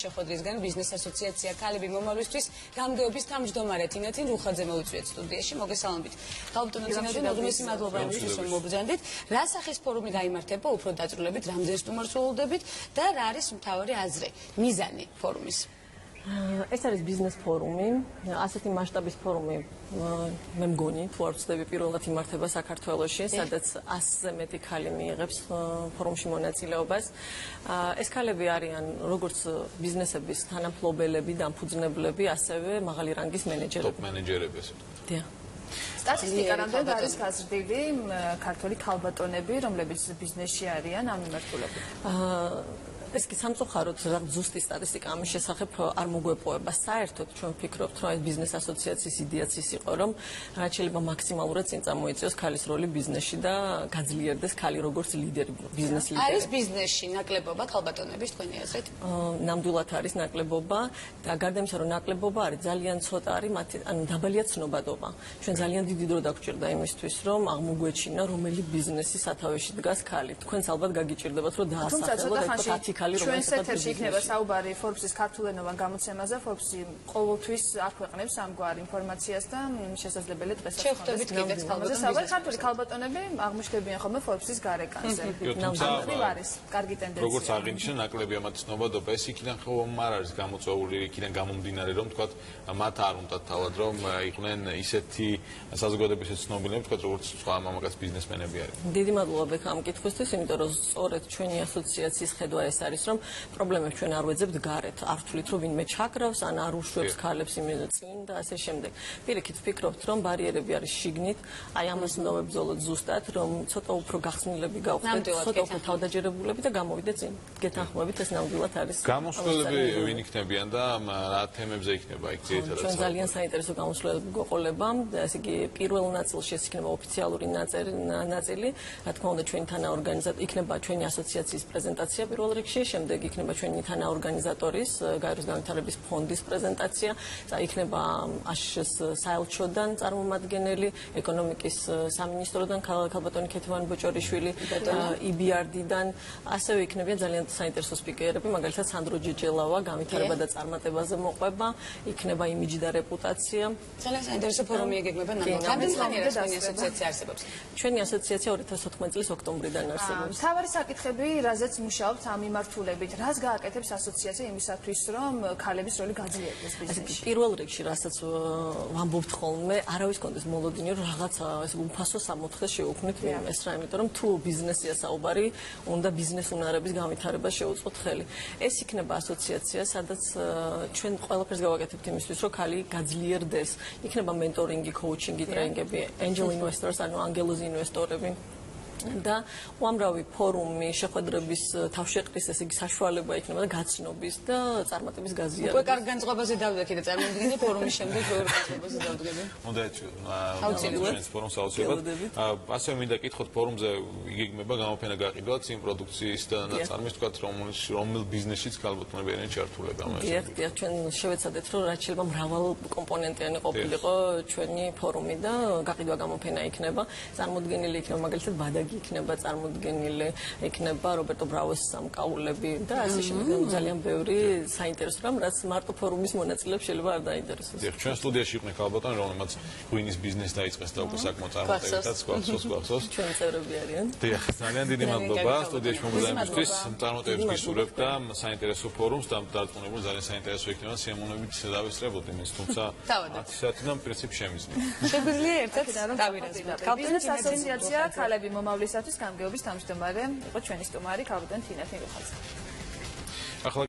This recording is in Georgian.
შეხვედრისგან ბიზნეს ასოციაცია ქალები მომავლისთვის გამგეობის თავმჯდომარე თინათინ რუხაძე მოვიწვიეთ სტუდიაში. მოგესალმებით. ხალბატონო თინათინ, უღმესი მადლობა იმისთვის, რომ მობრძანდით. რა სახის ფორუმი გაიმართება, უფრო დაწვრილებით, რამდენ სტუმარს ველოდებით და რა არის მთავარი აზრი, მიზანი ფორუმის? ეს არის ბიზნეს ფორუმი, ასეთი მასშტაბის ფორუმი მე მგონი, თუ არ ვცდები, პირველად იმართება საქართველოში, სადაც 100-ზე მეტი ქალი მიიღებს ფორუმში მონაწილეობას. ეს ქალები არიან როგორც ბიზნესების თანამფლობელები, დამფუძნებლები, ასევე მაღალი რანგის მენეჯერები. ტოპ მენეჯერები ესე ვთქვათ. სტატისტიკა რამდენად არის გაზრდილი ქართველი ქალბატონები, რომლებიც ბიზნესში არიან ამ მიმართულებით? ეს კი სამწუხაროდ რაღაც ზუსტი სტატისტიკა ამის შესახებ არ მოგვეპოვება. საერთოდ ჩვენ ვფიქრობთ, რომ ეს ბიზნეს ასოციაციის იდეაც ის იყო, რომ რაც შეიძლება მაქსიმალურად წინ წამოიწიოს ქალის როლი ბიზნესში და გაძლიერდეს ქალი როგორც ლიდერი, ბიზნეს ლიდერი. არის ბიზნესში ნაკლებობა ქალბატონების თქვენი აზრით? ნამდვილად არის ნაკლებობა და გარდა იმისა, რომ ნაკლებობა არის, ძალიან ცოტა არის მათი, ანუ დაბალია ცნობადობა. ჩვენ ძალიან დიდი დრო დაგვჭირდა იმისთვის, რომ აღმოგვეჩინა, რომელი ბიზნესი სათავეში დგას ქალი. თქვენს ალბათ გაგიჭირდებათ, რომ დაასახელოთ ეს 10 ჩვენს ეთერში იქნება საუბარი Forbes-ის ქართულენოვან გამოცემაზე. Forbes-ი ყოველთვის აქვეყნებს ამგვარ ინფორმაციას და შესაძლებელია დღესაც შევხვდებით კიდეც ქალბატონებს. ქართული ქალბატონები აღმოჩნდებიან ხოლმე Forbes-ის გარეკანზე. ნამდვილად არის კარგი ტენდენცია. როგორც აღინიშნა, ნაკლებია მათი ცნობადობა, ეს იქიდან ხომ არ არის გამოწვეული, იქიდან გამომდინარე, რომ თქვათ, მათ არ უნდათ თავად რომ იყვნენ ისეთი საზოგადოების ცნობილები, თქვათ, როგორც სხვა მამაკაც ბიზნესმენები არიან. დიდი მადლობა ბექ ამ კითხვისთვის, იმიტომ რომ სწორედ ჩვენი ასოციაციის ხედვა ეს არის, რომ პრობლემებს ჩვენ არ ვეძებთ გარეთ, არ ვთვლით, რომ ვინმე ჩაქრავს, ან არ უშვებს ქალებს იმენ წინ და ასე შემდეგ. პირიქით ვფიქრობთ, რომ ბარიერები არის შიგნით, აი ამას უნდა ვებრძოლოთ ზუსტად, რომ ცოტა უფრო გახსნილები გავხდეთ, ცოტა უფრო თავდაჯერებულები და გამოვიდეთ წინ. გეთანხმებით, ეს ნამდვილად არის. გამოსვლები ვინ იქნებიან და რა თემებზე იქნება იქ ძირითადად? ჩვენ ძალიან საინტერესო გამოსვლები გვეყოლება, ესე იგი პირველ ნაწილში ეს იქნება ოფიციალური ნაწილი, რა თქმა უნდა ჩვენი თანაორგანიზატორი იქნება ჩვენი ასოციაციის პრეზენტაცია პირველ რიგში, შემდეგ იქნება ჩვენი თანაორგანიზატორის გაეროს განვითარების ფონდის პრეზენტაცია, და იქნება აშშ საელჩოდან წარმომადგენელი, ეკონომიკის სამინისტროდან ქალბატონი ქეთევანი ბოჭორიშვილი, EBRD-დან, ასევე იქნებიან ძალიან საინტერესო სპიკერები, მაგალითად სანდრო ჯეჯელავა, განვითარება და წარმატებაზე მოყვება, იქნება იმიჯი და რეპუტაცია. ძალიან საინტერესო ფორუმი ეგეგმება ნამდვილად. რამდენი ჩვენი ასოციაცია არსებობს? ჩვენი ასოციაცია 2014 წლის ოქტომბრიდან არსებობს. მთავარი საკითხები, რაზეც მუშაობთ ამ მიმართულებით, რას გააკეთებს ასოციაცია იმისათვის, რომ ქალების როლი გაძლიერდეს ბიზნესში? პირველ რიგში, რასაც ვამბობთ ხოლმე, არავის კონდეს მოლოდინი, რომ რაღაცა ეს უფასო სამოთხეს შევუქმნით ეს რა, იმიტომ რომ თუ ბიზნესია საუბარი, უნდა ბიზნეს უნარების განვითარებას შეუწყოთ ხელი. ეს იქნება ასოციაცია, სადაც ჩვენ ყველაფერს გავაკეთებთ იმისთვის, რომ ქალი გაძლიერდეს. იქნება მენტორინგი, კოუჩინგი, ტრენინგები, angel investors, ანუ ანგელოზი ინვესტორები. და უამრავი ფორუმი, შეხვედრების თავშეყრის, ესე იგი საშუალება იქნება და გაცნობის და წარმატების გაზიარების. უკვე კარგ განწყობაზე დავდექი და წარმოვიდგინე ფორუმის შემდეგ როგორ განწყობაზე დავდგები. უნდა ჩვენს ფორუმს აუცილებლად. ასევე მინდა კითხოთ, ფორუმზე იგეგმება გამოფენა გაყიდვაც იმ პროდუქციის და ნაწარმის, თქვათ, რომელ ბიზნესშიც ქალბატონები არიან ჩართულები ამ ეს. დიახ, ჩვენ შევეცადეთ, რომ რაც შეიძლება მრავალ კომპონენტიანი ყოფილიყო ჩვენი ფორუმი და გაყიდვა გამოფენა იქნება. წარმოდგენილი იქნება მაგალითად ბადაგი იქნება წარმოდგენილი, იქნება რობერტო ბრაუეს სამკაულები და ასე შემდეგ. ძალიან ბევრი საინტერესო რამ, რაც მარტო ფორუმის მონაწილეებს შეიძლება არ დაინტერესოს. დიახ, ჩვენ სტუდიაში იყვნენ ქალბატონი, რომელმაც ღვინის ბიზნესი დაიწყეს და უკვე საკმაოდ წარმატებითაც გვახსოვს. ჩვენ წევრები არიან. დიახ, ძალიან დიდი მადლობა სტუდიაში მომზადებისთვის. წარმატებებს გისურვებთ და საინტერესო ფორუმს და დარწმუნებული ძალიან საინტერესო იქნება სიამოვნებით დავესწრებოდით იმის, თუმცა 10 საათიდან პრინციპ შემიძლია. შეგვიძლია ერთად დავირაზმოთ. ბიზნეს ასოციაცია ქალები მომავლისათვის გამგეობის თავმჯდომარე იყო ჩვენი სტუმარი ქალბატონი თინათინ რუხაძე.